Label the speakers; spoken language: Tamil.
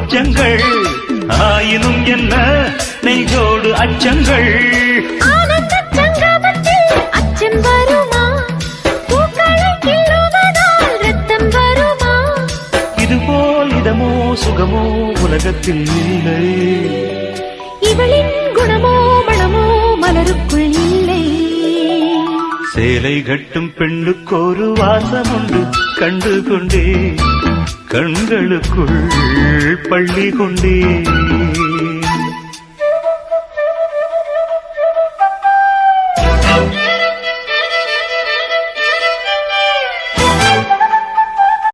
Speaker 1: அச்சங்கள் ஆயினும் என்ன நெஞ்சோடு அச்சங்கள்
Speaker 2: ஆனந்த சங்கமத்தில் அச்சம் வருமா பூக்களை கிள்ளுவதால் ரத்தம் வருமா
Speaker 1: இதுபோல் இதமோ சுகமோ உலகத்தில் இல்லை
Speaker 2: இவளின் குணமோ மனமோ மலருக்குள் இல்லை
Speaker 1: சேலை கட்டும் பெண்ணுக்கொரு வாசம் உண்டு கண்டு கொண்டே கண்களுக்குள் பள்ளி கொண்டே